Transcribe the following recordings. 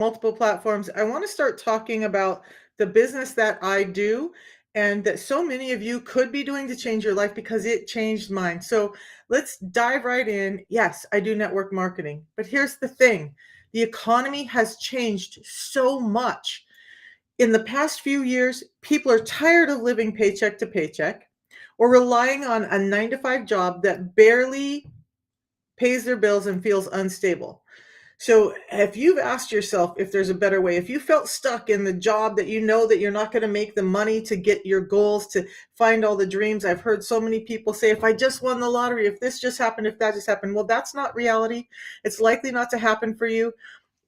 multiple platforms. I want to start talking about the business that I do and that so many of you could be doing to change your life because it changed mine. So let's dive right in. Yes, I do network marketing, but here's the thing. The economy has changed so much. In the past few years, people are tired of living paycheck to paycheck or relying on a 9 to 5 job that barely pays their bills and feels unstable. So if you've asked yourself if there's a better way, if you felt stuck in the job that you know that you're not going to make the money to get your goals, to find all the dreams, I've heard so many people say, if I just won the lottery, if this just happened, if that just happened. Well, that's not reality. It's likely not to happen for you.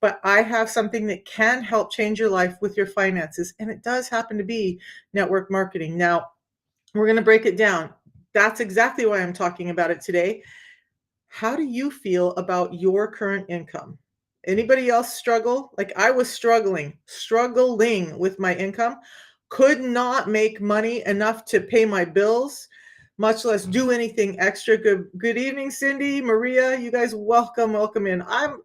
But I have something that can help change your life with your finances. And it does happen to be network marketing. Now, we're going to break it down. That's exactly why I'm talking about it today. How do you feel about your current income? Anybody else struggle? Like I was struggling with my income, could not make money enough to pay my bills, much less do anything extra. Good evening, Cindy, Maria. You guys welcome in. I'm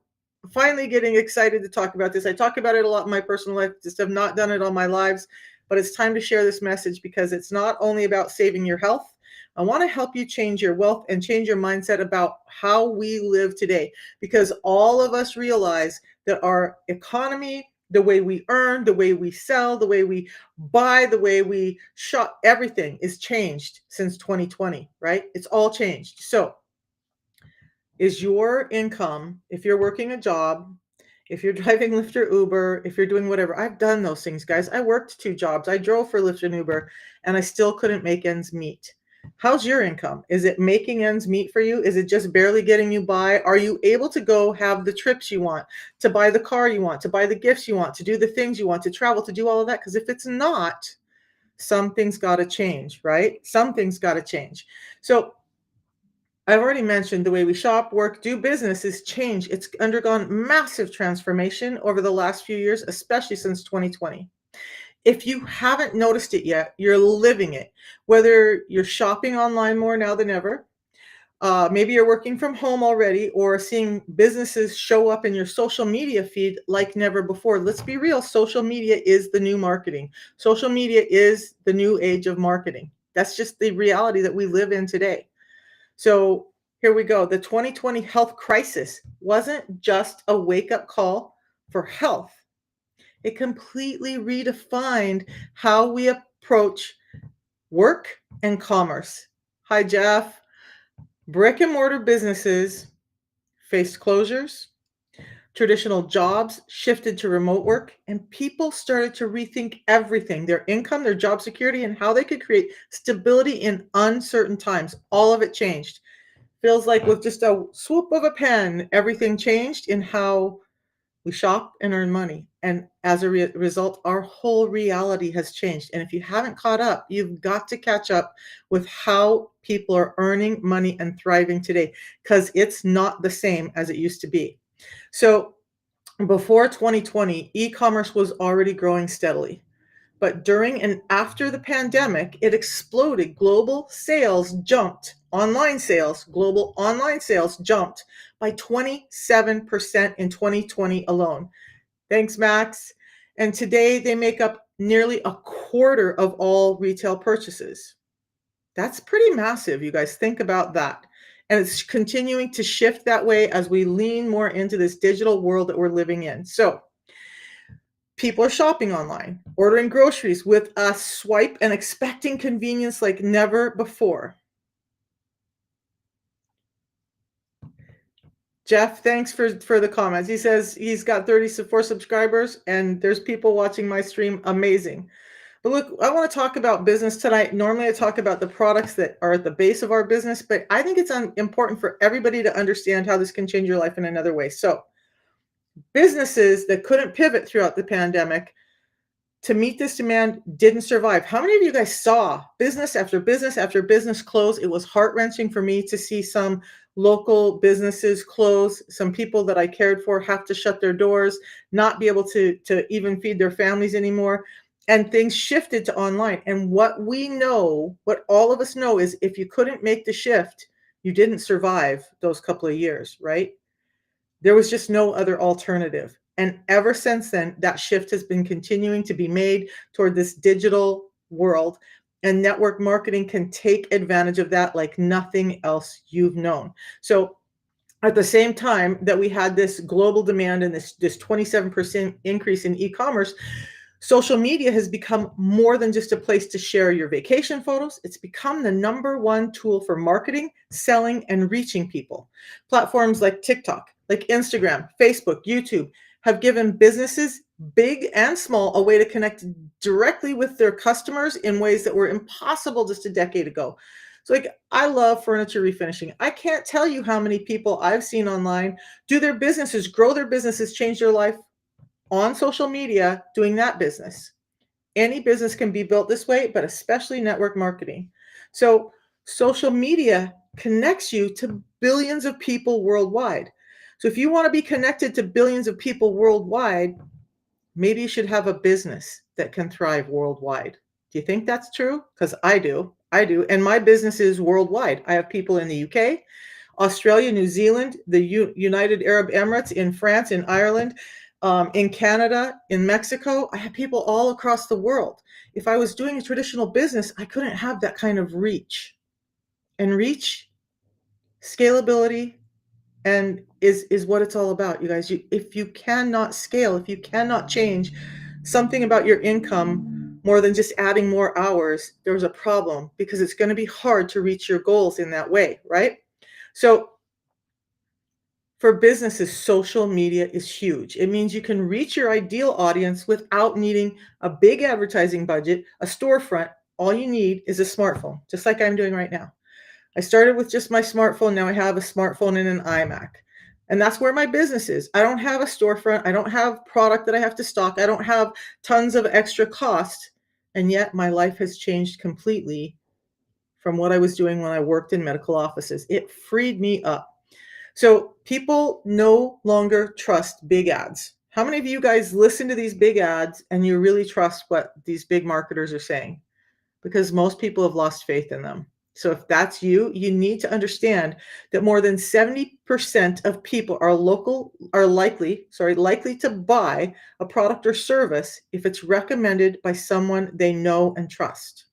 finally getting excited to talk about this. I talk about it a lot in my personal life, just have not done it on my lives, but it's time to share this message because it's not only about saving your health. I want to help you change your wealth and change your mindset about how we live today, because all of us realize that our economy, the way we earn, the way we sell, the way we buy, the way we shop, everything is changed since 2020, right? It's all changed. So is your income, if you're working a job, if you're driving Lyft or Uber, if you're doing whatever, I've done those things, guys. I worked 2 jobs. I drove for Lyft and Uber, and I still couldn't make ends meet. How's your income? Is it making ends meet for you? Is it just barely getting you by? Are you able to go have the trips you want, to buy the car you want, to buy the gifts you want, to do the things you want, to travel, to do all of that? Because if it's not, something's got to change, right? Something's got to change. So I've already mentioned the way we shop, work, do business is changed. It's undergone massive transformation over the last few years, especially since 2020. If you haven't noticed it yet, you're living it. Whether you're shopping online more now than ever, maybe you're working from home already, or seeing businesses show up in your social media feed like never before. Let's be real, social media is the new marketing. Social media is the new age of marketing. That's just the reality that we live in today. So here we go. The 2020 health crisis wasn't just a wake-up call for health. It completely redefined how we approach work and commerce. Hi, Jeff. Brick and mortar businesses faced closures. Traditional jobs shifted to remote work, and people started to rethink everything, their income, their job security, and how they could create stability in uncertain times. All of it changed. Feels like with just a swoop of a pen, everything changed in how we shop and earn money. And as a result, our whole reality has changed. And if you haven't caught up, you've got to catch up with how people are earning money and thriving today, because it's not the same as it used to be. So before 2020, e-commerce was already growing steadily. But during and after the pandemic, it exploded. Global online sales jumped by 27% in 2020 alone. Thanks, Max. And today they make up nearly a quarter of all retail purchases. That's pretty massive, you guys. Think about that. And it's continuing to shift that way as we lean more into this digital world that we're living in. So people are shopping online, ordering groceries with a swipe and expecting convenience like never before. Jeff, thanks for the comments. He says he's got 34 subscribers and there's people watching my stream. Amazing. But look, I want to talk about business tonight. Normally I talk about the products that are at the base of our business, but I think it's important for everybody to understand how this can change your life in another way. So businesses that couldn't pivot throughout the pandemic to meet this demand didn't survive. How many of you guys saw business after business after business close? It was heart-wrenching for me to see some local businesses close, some people that I cared for have to shut their doors, not be able to even feed their families anymore. And things shifted to online. And what we know, what all of us know, is if you couldn't make the shift, you didn't survive those couple of years, right? There was just no other alternative. And ever since then, that shift has been continuing to be made toward this digital world. And network marketing can take advantage of that like nothing else you've known. So at the same time that we had this global demand and this 27% increase in e-commerce, social media has become more than just a place to share your vacation photos. It's become the number one tool for marketing, selling, and reaching people. Platforms like TikTok, like Instagram, Facebook, YouTube have given businesses, big and small, a way to connect directly with their customers in ways that were impossible just a decade ago. So, like, I love furniture refinishing. I can't tell you how many people I've seen online do their businesses, grow their businesses, change their life on social media doing that business. Any business can be built this way, but especially network marketing. So, social media connects you to billions of people worldwide. So, if you want to be connected to billions of people worldwide, maybe you should have a business that can thrive worldwide. Do you think that's true? Because I do. I do. And my business is worldwide. I have people in the UK, Australia, New Zealand, the United Arab Emirates, in France, in Ireland, in Canada, in Mexico. I have people all across the world. If I was doing a traditional business, I couldn't have that kind of reach. And reach, scalability, and is what it's all about, you guys. If you cannot scale, if you cannot change something about your income more than just adding more hours, there's a problem because it's going to be hard to reach your goals in that way, right? So for businesses, social media is huge. It means you can reach your ideal audience without needing a big advertising budget, a storefront. All you need is a smartphone, just like I'm doing right now. I started with just my smartphone. Now I have a smartphone and an iMac. And that's where my business is. I don't have a storefront. I don't have product that I have to stock. I don't have tons of extra cost. And yet my life has changed completely from what I was doing when I worked in medical offices. It freed me up. So people no longer trust big ads. How many of you guys listen to these big ads and you really trust what these big marketers are saying? Because most people have lost faith in them. So if that's you, you need to understand that more than 70% of people are likely to buy a product or service if it's recommended by someone they know and trust.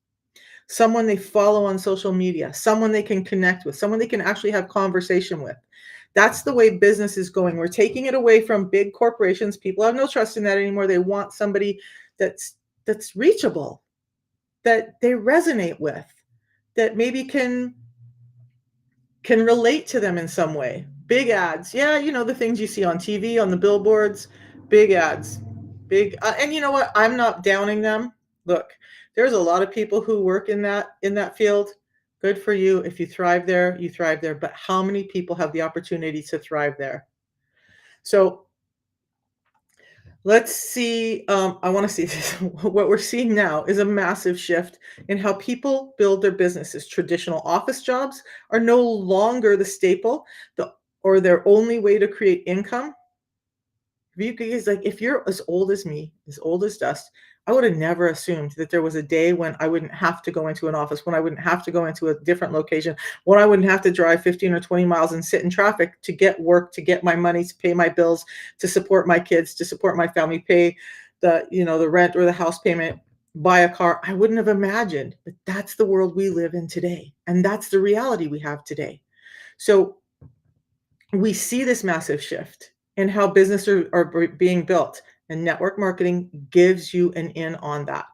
Someone they follow on social media, someone they can connect with, someone they can actually have conversation with. That's the way business is going. We're taking it away from big corporations. People have no trust in that anymore. They want somebody that's reachable, that they resonate with, that maybe can relate to them in some way. Big ads. Yeah, you know, the things you see on TV, on the billboards, big ads. Big and you know what? I'm not downing them. Look, there's a lot of people who work in that field. Good for you. If you thrive there, you thrive there. But how many people have the opportunity to thrive there? So let's see. I want to see this. What we're seeing now is a massive shift in how people build their businesses. Traditional office jobs are no longer the staple, or their only way to create income. If you guys, like, if you're as old as me, as old as dust, I would have never assumed that there was a day when I wouldn't have to go into an office, when I wouldn't have to go into a different location, when I wouldn't have to drive 15 or 20 miles and sit in traffic to get work, to get my money, to pay my bills, to support my kids, to support my family, pay the rent or the house payment, buy a car. I wouldn't have imagined, but that's the world we live in today. And that's the reality we have today. So we see this massive shift in how businesses are being built, and network marketing gives you an in on that.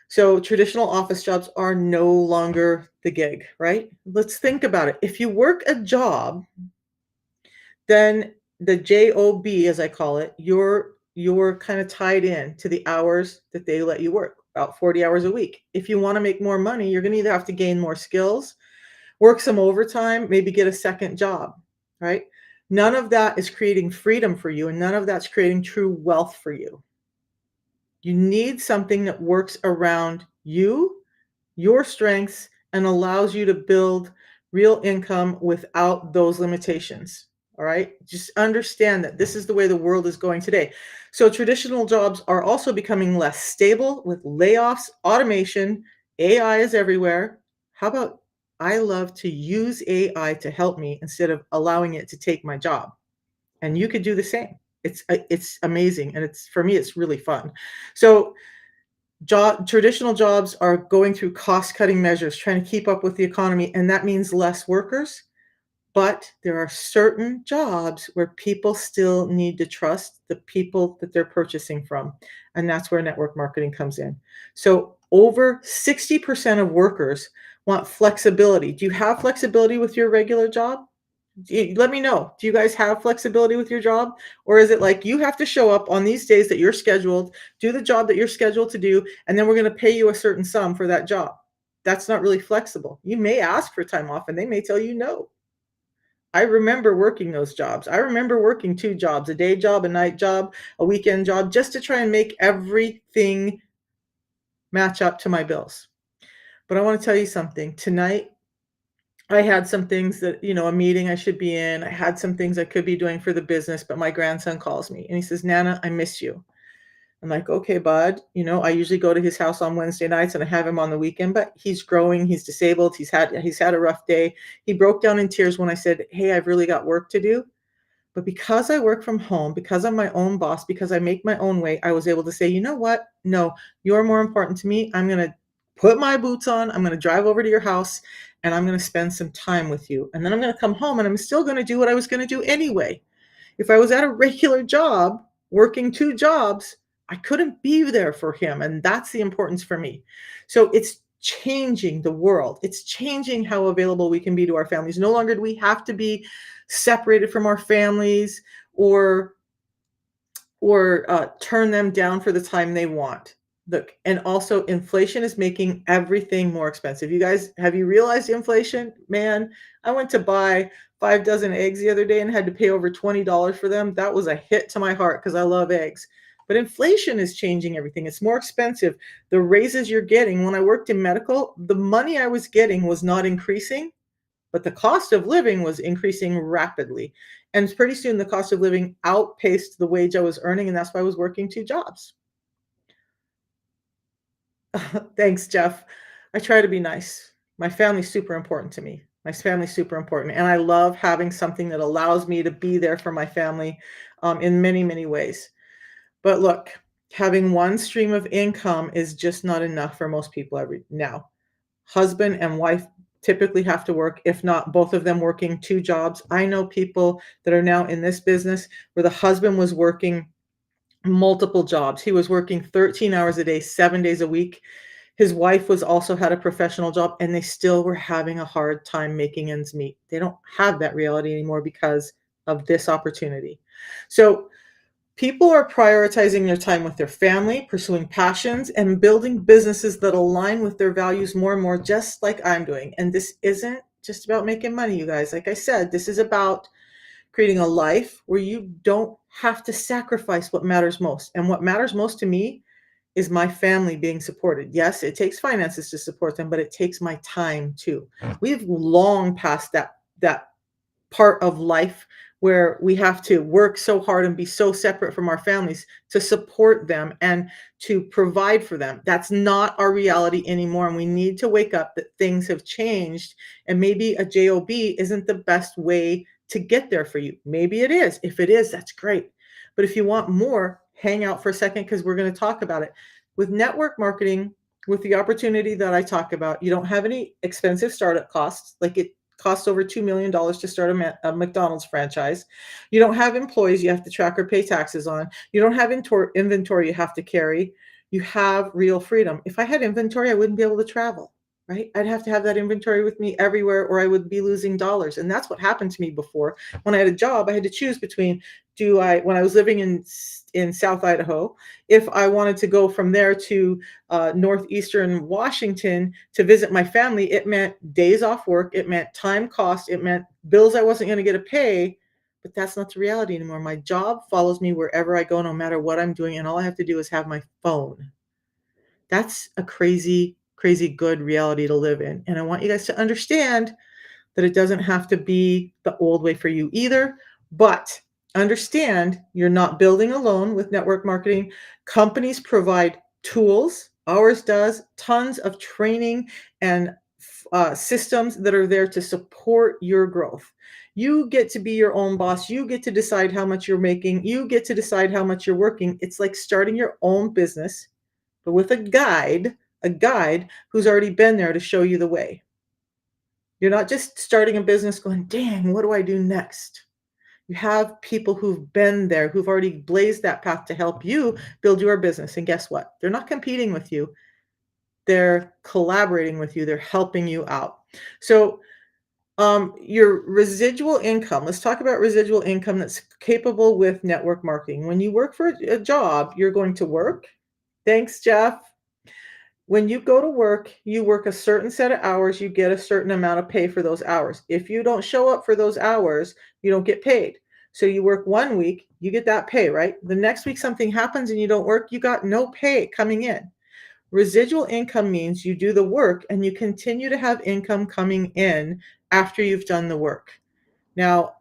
So traditional office jobs are no longer the gig, right? Let's think about it. If you work a job, then the job, as I call it, you're kind of tied in to the hours that they let you work, about 40 hours a week. If you want to make more money, you're going to either have to gain more skills, work some overtime, maybe get a second job, right? None of that is creating freedom for you, and none of that's creating true wealth for you. You need something that works around you, your strengths, and allows you to build real income without those limitations. All right. Just understand that this is the way the world is going today. So, traditional jobs are also becoming less stable with layoffs, automation, AI is everywhere. How about I love to use AI to help me instead of allowing it to take my job? And you could do the same. it's amazing, and it's for me, it's really fun. So traditional jobs are going through cost-cutting measures, trying to keep up with the economy, and that means less workers. But there are certain jobs where people still need to trust the people that they're purchasing from, and that's where network marketing comes in. So over 60% of workers want flexibility. Do you have flexibility with your regular job? Let me know. Do you guys have flexibility with your job? Or is it like you have to show up on these days that you're scheduled, do the job that you're scheduled to do, and then we're going to pay you a certain sum for that job? That's not really flexible. You may ask for time off and they may tell you no. I remember working those jobs. I remember working 2 jobs, a day job, a night job, a weekend job, just to try and make everything match up to my bills. But I wanna tell you something. Tonight, I had some things that, a meeting I should be in. I had some things I could be doing for the business, but my grandson calls me and he says, "Nana, I miss you." I'm like, "Okay, bud." I usually go to his house on Wednesday nights and I have him on the weekend, but he's growing, he's disabled, he's had a rough day. He broke down in tears when I said, "Hey, I've really got work to do." But because I work from home, because I'm my own boss, because I make my own way, I was able to say, "You know what? No, you're more important to me. I'm gonna put my boots on. I'm gonna drive over to your house and I'm gonna spend some time with you. And then I'm gonna come home and I'm still gonna do what I was gonna do anyway." If I was at a regular job, working 2 jobs, I couldn't be there for him, and that's the importance for me. So it's changing the world. It's changing how available we can be to our families. No longer do we have to be separated from our families or turn them down for the time they want. Look, and also inflation is making everything more expensive. You guys, have you realized inflation? Man, I went to buy 5 dozen eggs the other day and had to pay over $20 for them. That was a hit to my heart because I love eggs. But inflation is changing everything. It's more expensive. The raises you're getting, when I worked in medical, the money I was getting was not increasing, but the cost of living was increasing rapidly. And pretty soon the cost of living outpaced the wage I was earning, and that's why I was working 2 jobs. Thanks, Jeff. I try to be nice. My family's super important to me. My family's super important, and I love having something that allows me to be there for my family, in many, many ways. But look, having one stream of income is just not enough for most people every now. Husband and wife typically have to work, if not both of them working 2 jobs. I know people that are now in this business where the husband was working multiple jobs. He was working 13 hours a day, 7 days a week. His wife was also had a professional job, and they still were having a hard time making ends meet. They don't have that reality anymore because of this opportunity. So people are prioritizing their time with their family, pursuing passions, and building businesses that align with their values more and more, just like I'm doing. And this isn't just about making money, you guys. Like I said, this is about creating a life where you don't have to sacrifice what matters most. And what matters most to me is my family being supported. Yes, it takes finances to support them, but it takes my time too. We've long passed that part of life where we have to work so hard and be so separate from our families to support them and to provide for them. That's not our reality anymore. And we need to wake up that things have changed. And maybe a job isn't the best way to get there for you. Maybe it is. If it is, that's great. But if you want more, hang out for a second because we're going to talk about it. With network marketing, with the opportunity that I talk about, you don't have any expensive startup costs. Like it costs over $2 million to start a McDonald's franchise. You don't have employees you have to track or pay taxes on. You don't have inventory you have to carry. You have real freedom. If I had inventory, I wouldn't be able to travel, right? I'd have to have that inventory with me everywhere or I would be losing dollars. And that's what happened to me before. When I had a job, I had to choose between when I was living in South Idaho, if I wanted to go from there to northeastern Washington to visit my family, it meant days off work, it meant time cost, it meant bills I wasn't going to get to pay. But that's not the reality anymore. My job follows me wherever I go, no matter what I'm doing, and all I have to do is have my phone. That's a crazy, crazy good reality to live in. And I want you guys to understand that it doesn't have to be the old way for you either. But understand you're not building alone with network marketing. Companies provide tools, ours does, tons of training and systems that are there to support your growth. You get to be your own boss. You get to decide how much you're making. You get to decide how much you're working. It's like starting your own business, but with a guide who's already been there to show you the way. You're not just starting a business going, dang, what do I do next? You have people who've been there, who've already blazed that path to help you build your business. And guess what? They're not competing with you, they're collaborating with you, they're helping you out. So, your residual income, let's talk about residual income that's capable with network marketing. When you work for a job, you're going to work. Thanks, Jeff. When you go to work, you work a certain set of hours, you get a certain amount of pay for those hours. If you don't show up for those hours, you don't get paid. So you work 1 week, you get that pay, right? The next week something happens and you don't work, you got no pay coming in. Residual income means you do the work and you continue to have income coming in after you've done the work. Now,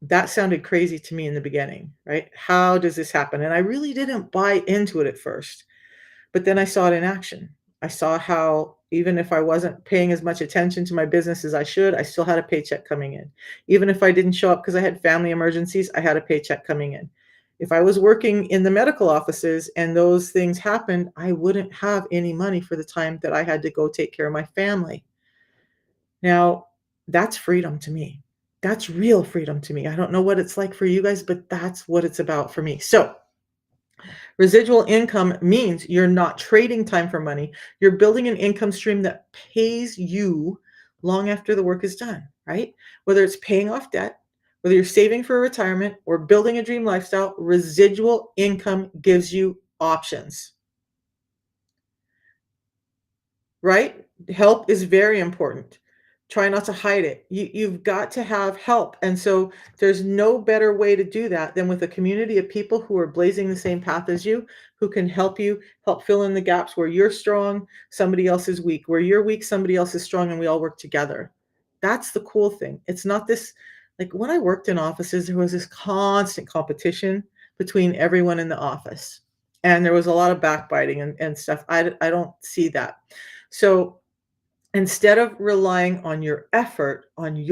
that sounded crazy to me in the beginning, right? How does this happen? And I really didn't buy into it at first. But then I saw it in action. I saw how even if I wasn't paying as much attention to my business as I should, I still had a paycheck coming in. Even if I didn't show up because I had family emergencies, I had a paycheck coming in. If I was working in the medical offices and those things happened, I wouldn't have any money for the time that I had to go take care of my family. Now, that's freedom to me. That's real freedom to me. I don't know what it's like for you guys, but that's what it's about for me. So, residual income means you're not trading time for money. You're building an income stream that pays you long after the work is done, right? Whether it's paying off debt, whether you're saving for retirement or building a dream lifestyle, residual income gives you options, right? Help is very important. Try not to hide it. You've got to have help. And so there's no better way to do that than with a community of people who are blazing the same path as you, who can help you, help fill in the gaps where you're strong, somebody else is weak. Where you're weak, somebody else is strong, and we all work together. That's the cool thing. It's not this, like when I worked in offices, there was this constant competition between everyone in the office. And there was a lot of backbiting and stuff. I don't see that. So instead of relying on your effort alone,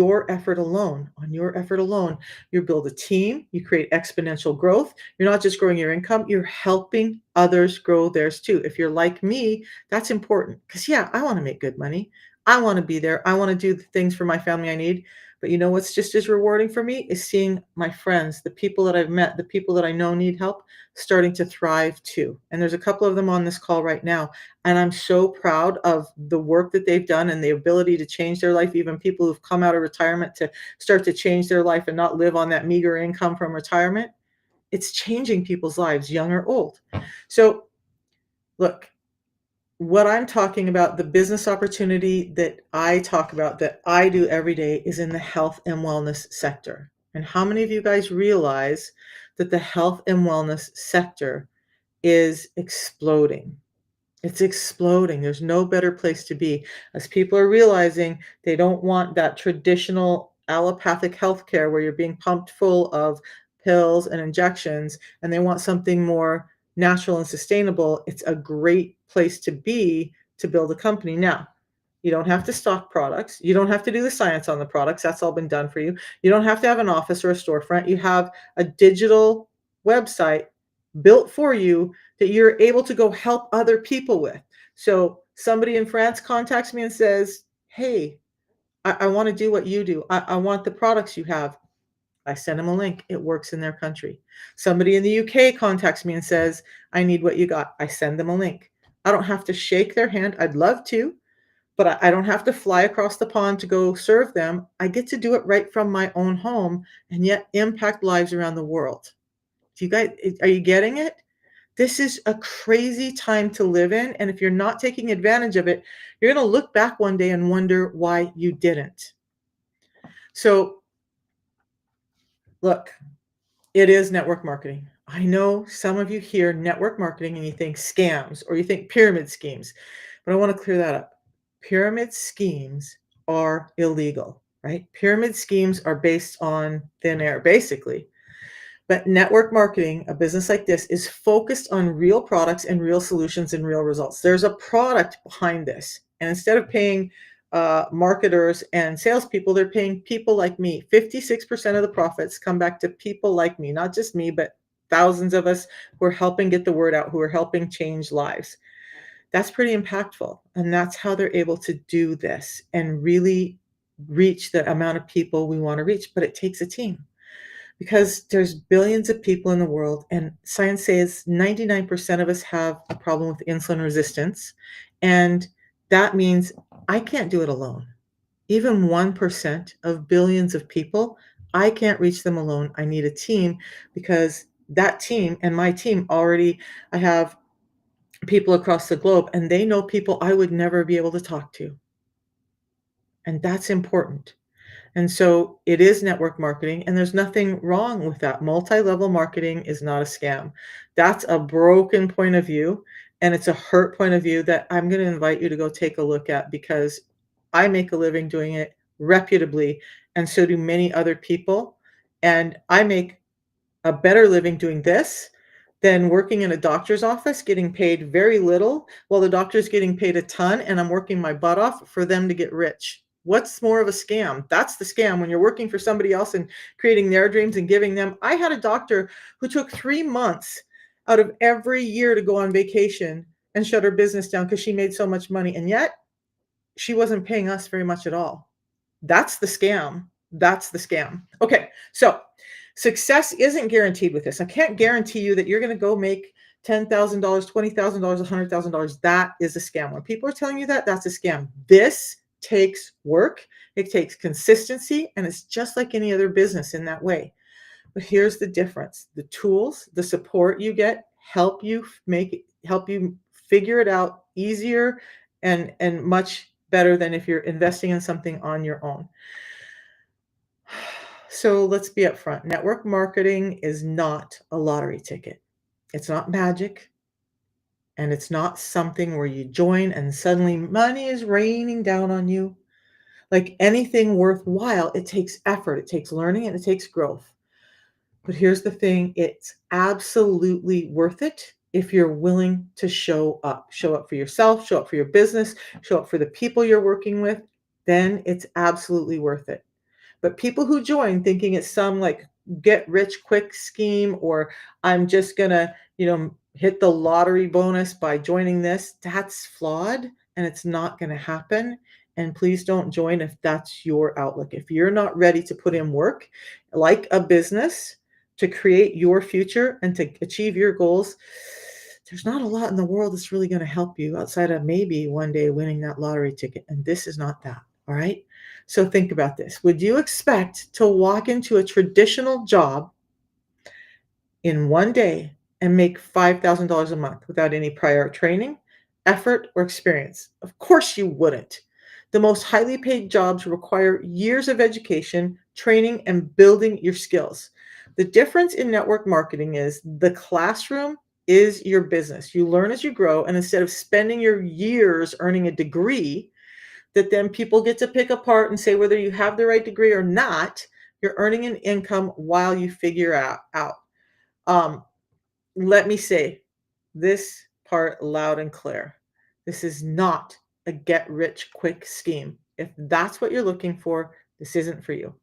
you build a team, you create exponential growth. You're not just growing your income, you're helping others grow theirs too. If you're like me, that's important because, yeah, I want to make good money. I want to be there. I want to do the things for my family I need. But you know what's just as rewarding for me is seeing my friends, the people that I've met, the people that I know need help, starting to thrive too. And there's a couple of them on this call right now. And I'm so proud of the work that they've done and the ability to change their life. Even people who've come out of retirement to start to change their life and not live on that meager income from retirement. It's changing people's lives, young or old. So, look, what I'm talking about, the business opportunity that I talk about, that I do every day, is in the health and wellness sector. And how many of you guys realize that the health and wellness sector is exploding? It's exploding. There's no better place to be. As people are realizing they don't want that traditional allopathic healthcare where you're being pumped full of pills and injections, and they want something more natural and sustainable. It's a great place to be to build a company. Now, you don't have to stock products. You don't have to do the science on the products. That's all been done for you. You don't have to have an office or a storefront. You have a digital website built for you that you're able to go help other people with. So somebody in France contacts me and says, hey, I want to do what you do. I want the products you have. I send them a link. It works in their country. Somebody in the UK contacts me and says, I need what you got. I send them a link. I don't have to shake their hand. I'd love to, but I don't have to fly across the pond to go serve them. I get to do it right from my own home and yet impact lives around the world. Do you guys, are you getting it? This is a crazy time to live in. And if you're not taking advantage of it, you're going to look back one day and wonder why you didn't. So, look, it is network marketing. I know some of you hear network marketing and you think scams or you think pyramid schemes, but I want to clear that up. Pyramid schemes are illegal, right? Pyramid schemes are based on thin air, basically. But network marketing, a business like this, is focused on real products and real solutions and real results. There's a product behind this. And instead of paying marketers and salespeople, they're paying people like me. 56% of the profits come back to people like me, not just me, but thousands of us who are helping get the word out, who are helping change lives. That's pretty impactful. And that's how they're able to do this and really reach the amount of people we want to reach. But it takes a team because there's billions of people in the world, and science says 99% of us have a problem with insulin resistance. And that means I can't do it alone. Even 1% of billions of people, I can't reach them alone. I need a team because that team and my team already, I have people across the globe and they know people I would never be able to talk to. And that's important. And so it is network marketing, and there's nothing wrong with that. Multi-level marketing is not a scam. That's a broken point of view, and it's a hurt point of view that I'm going to invite you to go take a look at because I make a living doing it reputably, and so do many other people. And I make a better living doing this than working in a doctor's office, getting paid very little while the doctor's getting paid a ton, and I'm working my butt off for them to get rich. What's more of a scam? That's the scam when you're working for somebody else and creating their dreams and giving them. I had a doctor who took 3 months out of every year to go on vacation and shut her business down because she made so much money. And yet she wasn't paying us very much at all. That's the scam. That's the scam. Okay, so success isn't guaranteed with this. I can't guarantee you that you're going to go make $10,000, $20,000, $100,000. That is a scam. When people are telling you that, that's a scam. This takes work, it takes consistency, and it's just like any other business in that way. But here's the difference. The tools, the support you get help you figure it out easier and much better than if you're investing in something on your own. So let's be upfront. Network marketing is not a lottery ticket. It's not magic. And it's not something where you join and suddenly money is raining down on you. Like anything worthwhile, it takes effort, it takes learning, and it takes growth. But here's the thing, it's absolutely worth it if you're willing to show up. Show up for yourself, show up for your business, show up for the people you're working with. Then it's absolutely worth it. But people who join thinking it's some like get rich quick scheme, or I'm just gonna, hit the lottery bonus by joining this, that's flawed and it's not gonna happen. And please don't join if that's your outlook. If you're not ready to put in work like a business to create your future and to achieve your goals, there's not a lot in the world that's really going to help you outside of maybe one day winning that lottery ticket. And this is not that. All right. So think about this. Would you expect to walk into a traditional job in one day and make $5,000 a month without any prior training, effort, or experience? Of course you wouldn't. The most highly paid jobs require years of education, training, and building your skills. The difference in network marketing is the classroom is your business. You learn as you grow, and instead of spending your years earning a degree that then people get to pick apart and say whether you have the right degree or not, you're earning an income while you figure out. Um, Let me say this part loud and clear. This is not a get rich quick scheme. If that's what you're looking for, this isn't for you.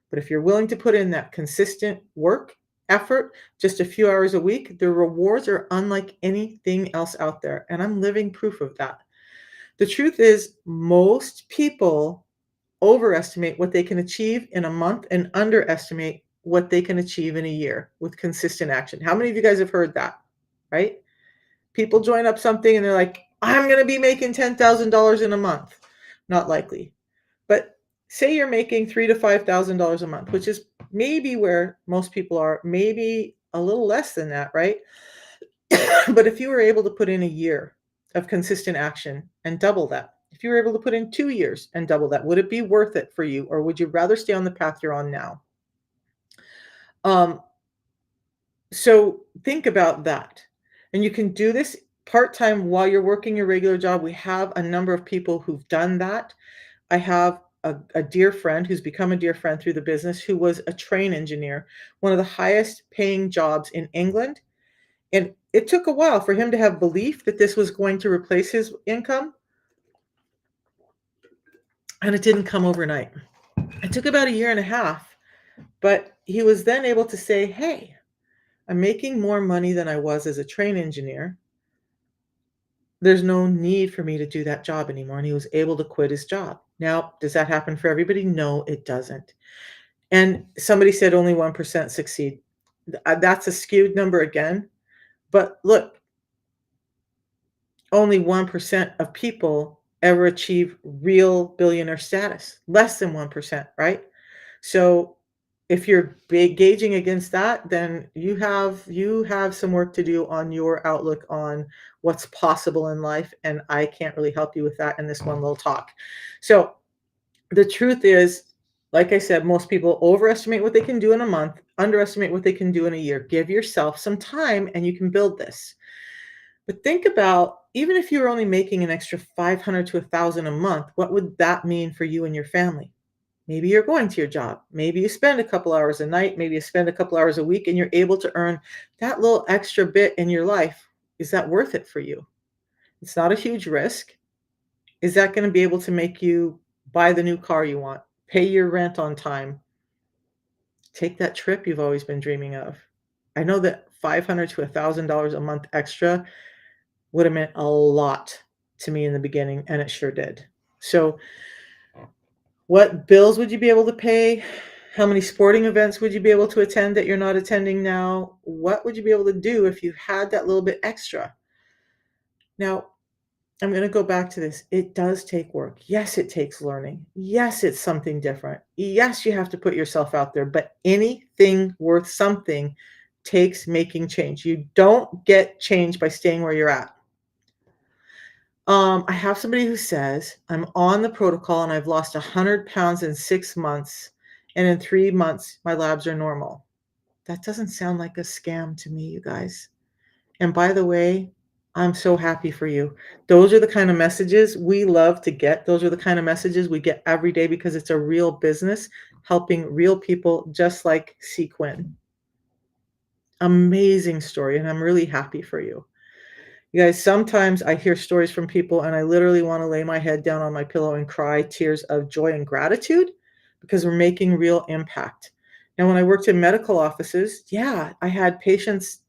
But if you're willing to put in that consistent work, effort, just a few hours a week, the rewards are unlike anything else out there. And I'm living proof of that. The truth is, most people overestimate what they can achieve in a month and underestimate what they can achieve in a year with consistent action. How many of you guys have heard that? Right? People join up something and they're like, I'm going to be making $10,000 in a month. Not likely. But say you're making $3,000 to $5,000 a month, which is maybe where most people are, maybe a little less than that, right? But if you were able to put in a year of consistent action and double that, if you were able to put in 2 years and double that, would it be worth it for you? Or would you rather stay on the path you're on now? So think about that. And you can do this part-time while you're working your regular job. We have a number of people who've done that. I have a dear friend who's become a dear friend through the business who was a train engineer, one of the highest paying jobs in England. And it took a while for him to have belief that this was going to replace his income. and it didn't come overnight. It took about a year and a half, but he was then able to say, "Hey, I'm making more money than I was as a train engineer. There's no need for me to do that job anymore." And he was able to quit his job. Now, does that happen for everybody? No, it doesn't. And somebody said only 1% succeed. That's a skewed number again. But look, only 1% of people ever achieve real billionaire status, less than 1%, right? So if you're gauging against that, then you have some work to do on your outlook on what's possible in life, and I can't really help you with that in this one little talk. So the truth is, like I said, most people overestimate what they can do in a month, underestimate what they can do in a year. Give yourself some time and you can build this. But think about, even if you were only making an extra 500 to 1,000 a month, what would that mean for you and your family? Maybe you're going to your job. Maybe you spend a couple hours a night. Maybe you spend a couple hours a week and you're able to earn that little extra bit in your life. Is that worth it for you? It's not a huge risk. Is that going to be able to make you buy the new car you want, pay your rent on time, take that trip you've always been dreaming of? I know that 500 to $1,000 a month extra would have meant a lot to me in the beginning, and it sure did. So, what bills would you be able to pay? How many sporting events would you be able to attend that you're not attending now? What would you be able to do if you had that little bit extra? Now, I'm going to go back to this. It does take work. Yes, it takes learning. Yes, it's something different. Yes, you have to put yourself out there, but anything worth something takes making change. You don't get change by staying where you're at. I have somebody who says, "I'm on the protocol and I've lost 100 pounds in 6 months, and in 3 months, my labs are normal." That doesn't sound like a scam to me, you guys. And by the way, I'm so happy for you. Those are the kind of messages we love to get. Those are the kind of messages we get every day because it's a real business helping real people just like Sequin. Amazing story, and I'm really happy for you. You guys, sometimes I hear stories from people and I literally want to lay my head down on my pillow and cry tears of joy and gratitude because we're making real impact. Now, when I worked in medical offices, yeah, I had patients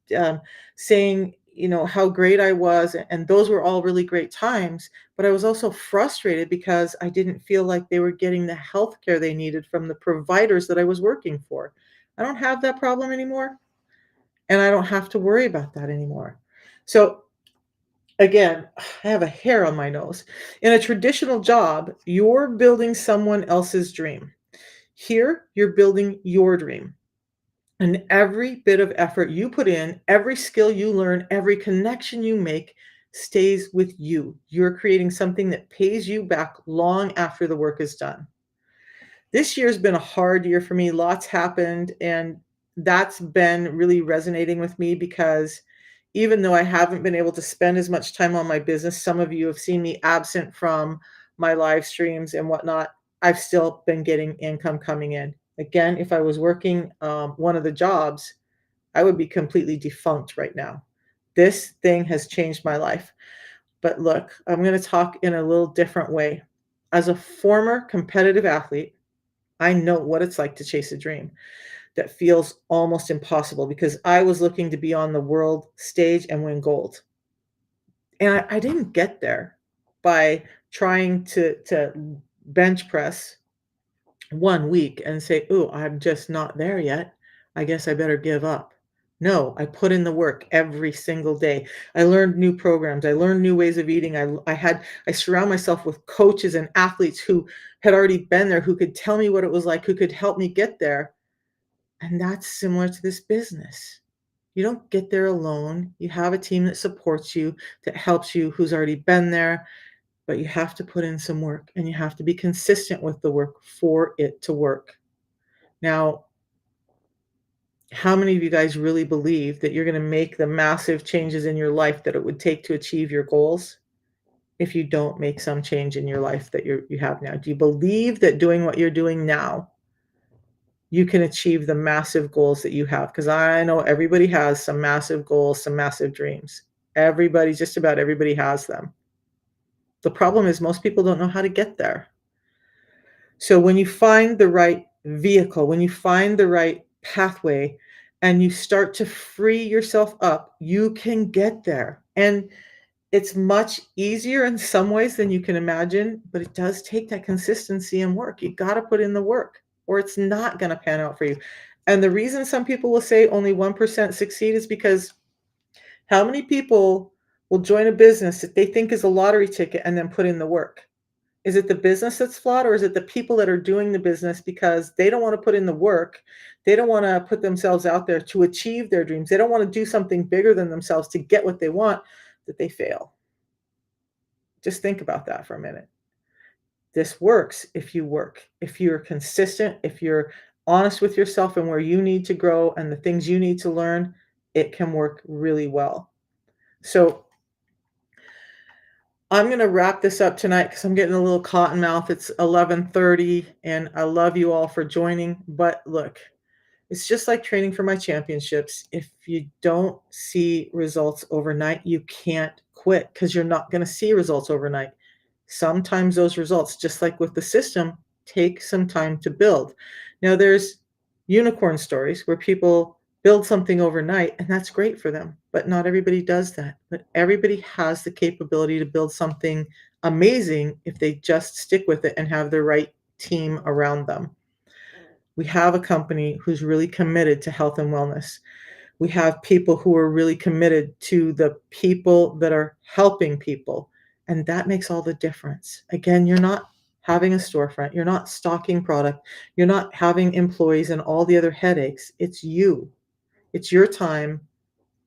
saying, how great I was, and those were all really great times. But I was also frustrated because I didn't feel like they were getting the health care they needed from the providers that I was working for. I don't have that problem anymore, and I don't have to worry about that anymore. So, again, I have a hair on my nose. In a traditional job, you're building someone else's dream. Here, you're building your dream. And every bit of effort you put in, every skill you learn, every connection you make stays with you. You're creating something that pays you back long after the work is done. This year's been a hard year for me. Lots happened, and that's been really resonating with me because even though I haven't been able to spend as much time on my business, some of you have seen me absent from my live streams and whatnot. I've still been getting income coming in. Again, if I was working one of the jobs, I would be completely defunct right now. This thing has changed my life. But look, I'm going to talk in a little different way. As a former competitive athlete, I know what it's like to chase a dream that feels almost impossible because I was looking to be on the world stage and win gold. And I didn't get there by trying to bench press 1 week and say, "Ooh, I'm just not there yet. I guess I better give up." No, I put in the work every single day. I learned new programs. I learned new ways of eating. I surround myself with coaches and athletes who had already been there, who could tell me what it was like, who could help me get there. And that's similar to this business. You don't get there alone. You have a team that supports you, that helps you, who's already been there, but you have to put in some work and you have to be consistent with the work for it to work. Now, how many of you guys really believe that you're going to make the massive changes in your life that it would take to achieve your goals if you don't make some change in your life that you have now? Do you believe that doing what you're doing now, you can achieve the massive goals that you have? Because I know everybody has some massive goals, some massive dreams. Everybody, just about everybody has them. The problem is most people don't know how to get there. So when you find the right vehicle, when you find the right pathway, and you start to free yourself up, you can get there. And it's much easier in some ways than you can imagine, but it does take that consistency and work. You got to put in the work, or it's not going to pan out for you. And the reason some people will say only 1% succeed is because how many people will join a business that they think is a lottery ticket and then put in the work? Is it the business that's flawed, or is it the people that are doing the business because they don't want to put in the work? They don't want to put themselves out there to achieve their dreams. They don't want to do something bigger than themselves to get what they want, that they fail. Just think about that for a minute. This works if you work, if you're consistent, if you're honest with yourself and where you need to grow and the things you need to learn, it can work really well. So I'm gonna wrap this up tonight because I'm getting a little cotton mouth. It's 11:30, and I love you all for joining. But look, it's just like training for my championships. If you don't see results overnight, you can't quit because you're not going to see results overnight. Sometimes those results, just like with the system, take some time to build. Now, there's unicorn stories where people build something overnight, and that's great for them, but not everybody does that. But everybody has the capability to build something amazing if they just stick with it and have the right team around them. We have a company who's really committed to health and wellness. We have people who are really committed to the people that are helping people, and that makes all the difference. Again, you're not having a storefront, you're not stocking product, you're not having employees and all the other headaches. It's you. It's your time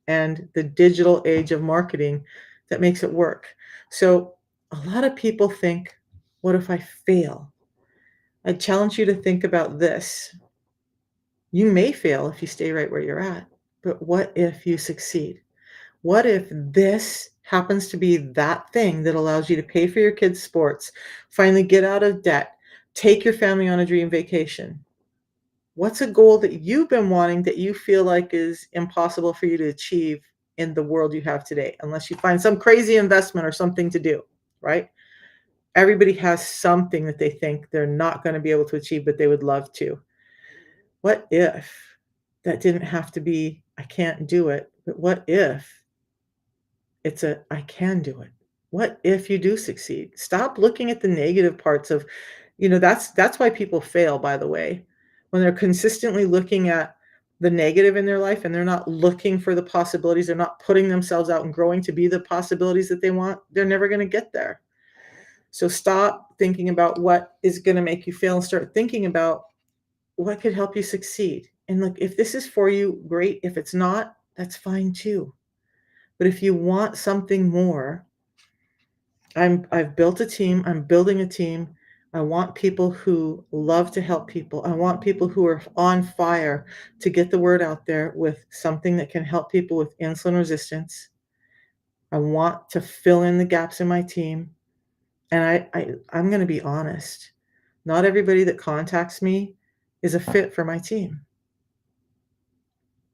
and the digital age of marketing that makes it work. So, a lot of people think, what if I fail? I challenge you to think about this. You may fail if you stay right where you're at, but what if you succeed? What if this happens to be that thing that allows you to pay for your kids' sports, finally get out of debt, take your family on a dream vacation? What's a goal that you've been wanting that you feel like is impossible for you to achieve in the world you have today, unless you find some crazy investment or something to do, right? Everybody has something that they think they're not going to be able to achieve, but they would love to. What if that didn't have to be, "I can't do it," but what if it's a, "I can do it"? What if you do succeed? Stop looking at the negative parts of, that's why people fail, by the way. When they're consistently looking at the negative in their life and they're not looking for the possibilities, they're not putting themselves out and growing to be the possibilities that they want, they're never gonna get there. So stop thinking about what is gonna make you fail and start thinking about what could help you succeed. And look, if this is for you, great. If it's not, that's fine too. But if you want something more, I've built a team, I'm building a team. I want people who love to help people. I want people who are on fire to get the word out there with something that can help people with insulin resistance. I want to fill in the gaps in my team. And I'm going to be honest. Not everybody that contacts me is a fit for my team.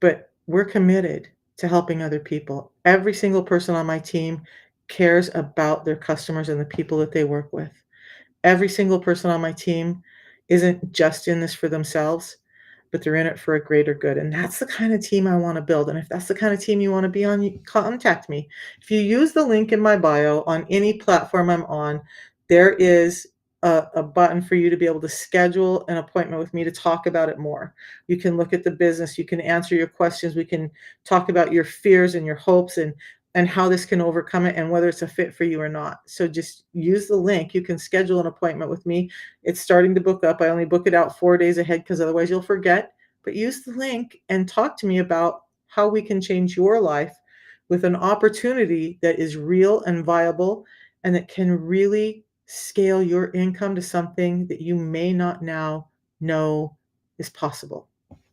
But we're committed to helping other people. Every single person on my team cares about their customers and the people that they work with. Every single person on my team isn't just in this for themselves, but they're in it for a greater good. And that's the kind of team I want to build. And if that's the kind of team you want to be on, you contact me. If you use the link in my bio on any platform I'm on, there is a button for you to be able to schedule an appointment with me to talk about it more. You can look at the business, you can answer your questions, we can talk about your fears and your hopes and how this can overcome it and whether it's a fit for you or not. So just use the link. You can schedule an appointment with me. It's starting to book up. I only book it out 4 days ahead because otherwise you'll forget. But use the link and talk to me about how we can change your life with an opportunity that is real and viable and that can really scale your income to something that you may not now know is possible.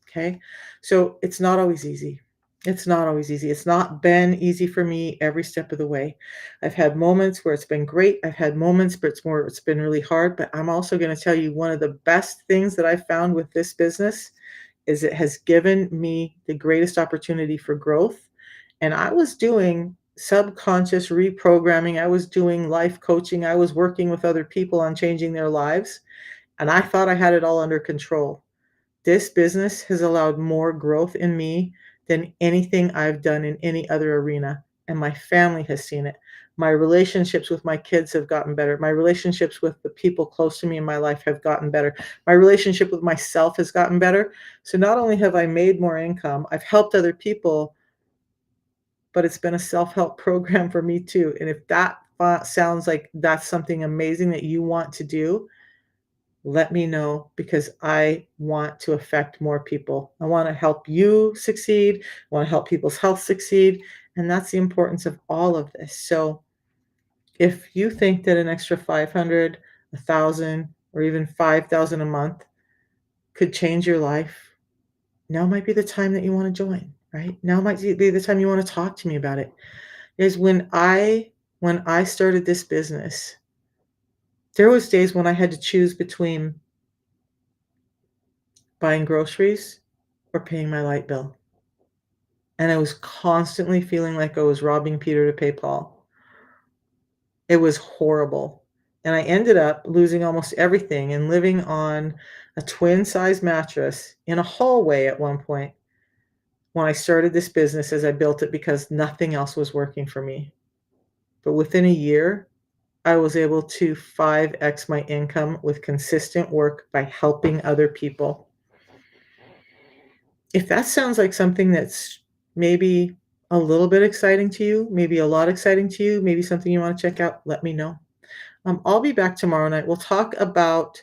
Okay. So it's not always easy. It's not always easy. It's not been easy for me every step of the way. I've had moments where it's been great. I've had moments where it's been really hard. But I'm also going to tell you one of the best things that I found with this business is it has given me the greatest opportunity for growth. And I was doing subconscious reprogramming. I was doing life coaching. I was working with other people on changing their lives. and I thought I had it all under control. This business has allowed more growth in me than anything I've done in any other arena, and my family has seen it. My relationships with my kids have gotten better. My relationships with the people close to me in my life have gotten better. My relationship with myself has gotten better. So not only have I made more income, I've helped other people, but it's been a self-help program for me too. And if that sounds like that's something amazing that you want to do, let me know because I want to affect more people. I want to help you succeed. I want to help people's health succeed. And that's the importance of all of this. So if you think that an extra 500, 1,000, or even 5,000 a month could change your life, now might be the time that you want to join, right? Now might be the time you want to talk to me about it. Is when I started this business, there was days when I had to choose between buying groceries or paying my light bill. And I was constantly feeling like I was robbing Peter to pay Paul. It was horrible. And I ended up losing almost everything and living on a twin size mattress in a hallway at one point when I started this business as I built it because nothing else was working for me. But within a year, I was able to 5x my income with consistent work by helping other people. If that sounds like something that's maybe a little bit exciting to you, maybe a lot exciting to you, maybe something you want to check out, let me know. I'll be back tomorrow night. We'll talk about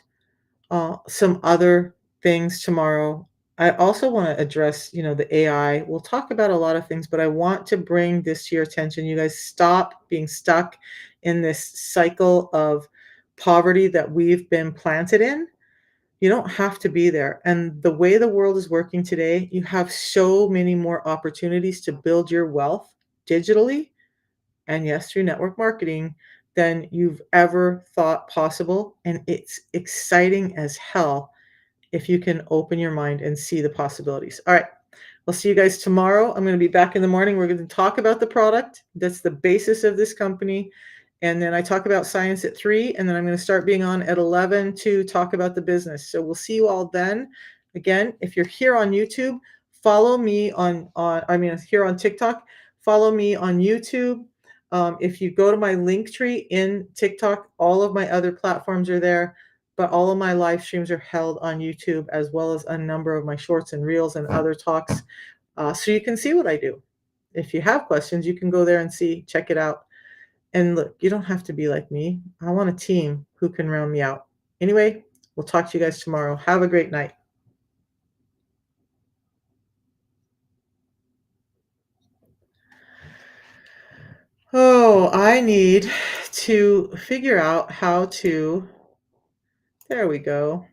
some other things tomorrow. I also want to address, the AI. We'll talk about a lot of things, but I want to bring this to your attention. You guys stop being stuck in this cycle of poverty that we've been planted in. You don't have to be there. And the way the world is working today, you have so many more opportunities to build your wealth digitally and yes, through network marketing than you've ever thought possible. And it's exciting as hell if you can open your mind and see the possibilities. All right. I'll see you guys tomorrow. I'm going to be back in the morning. We're going to talk about the product. That's the basis of this company. And then I talk about science at 3, and then I'm going to start being on at 11 to talk about the business. So we'll see you all then. Again, if you're here on YouTube, follow me here on TikTok, follow me on YouTube. If you go to my link tree in TikTok, all of my other platforms are there, but all of my live streams are held on YouTube as well as a number of my shorts and reels and other talks. So you can see what I do. If you have questions, you can go there and check it out. And look, you don't have to be like me. I want a team who can round me out. Anyway, we'll talk to you guys tomorrow. Have a great night. Oh, I need to figure out how to. There we go.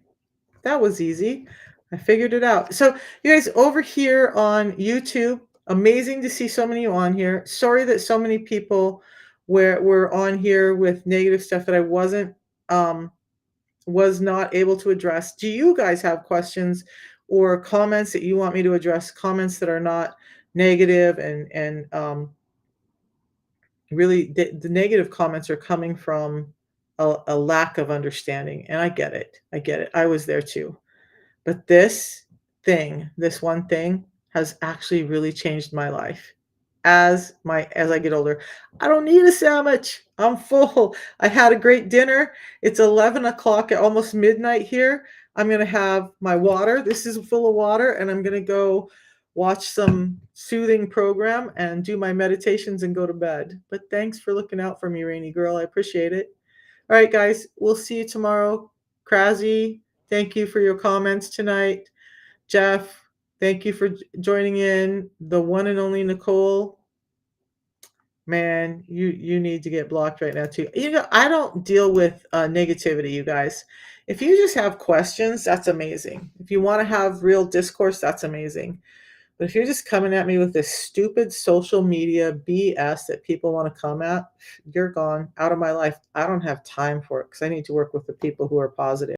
That was easy. I figured it out. So, you guys over here on YouTube, amazing to see so many of you on here. Sorry that so many people were on here with negative stuff that I um was not able to address. Do you guys have questions or comments that you want me to address? Comments that are not negative and really the negative comments are coming from a lack of understanding. And I get it. I get it. I was there too. But this one thing has actually really changed my life as I get older. I don't need a sandwich. I'm full. I had a great dinner. It's 11 o'clock at almost midnight here. I'm gonna have my water. This is full of water, and I'm gonna go watch some soothing program and do my meditations and go to bed. But thanks for looking out for me, Rainy Girl. I appreciate it. All right, guys, we'll see you tomorrow. Krazzy, thank you for your comments tonight. Jeff, thank you for joining in. The one and only Nicole, man, you need to get blocked right now too. I don't deal with negativity, you guys. If you just have questions, that's amazing. If you want to have real discourse, that's amazing. But if you're just coming at me with this stupid social media BS that people want to come at, you're gone out of my life. I don't have time for it because I need to work with the people who are positive.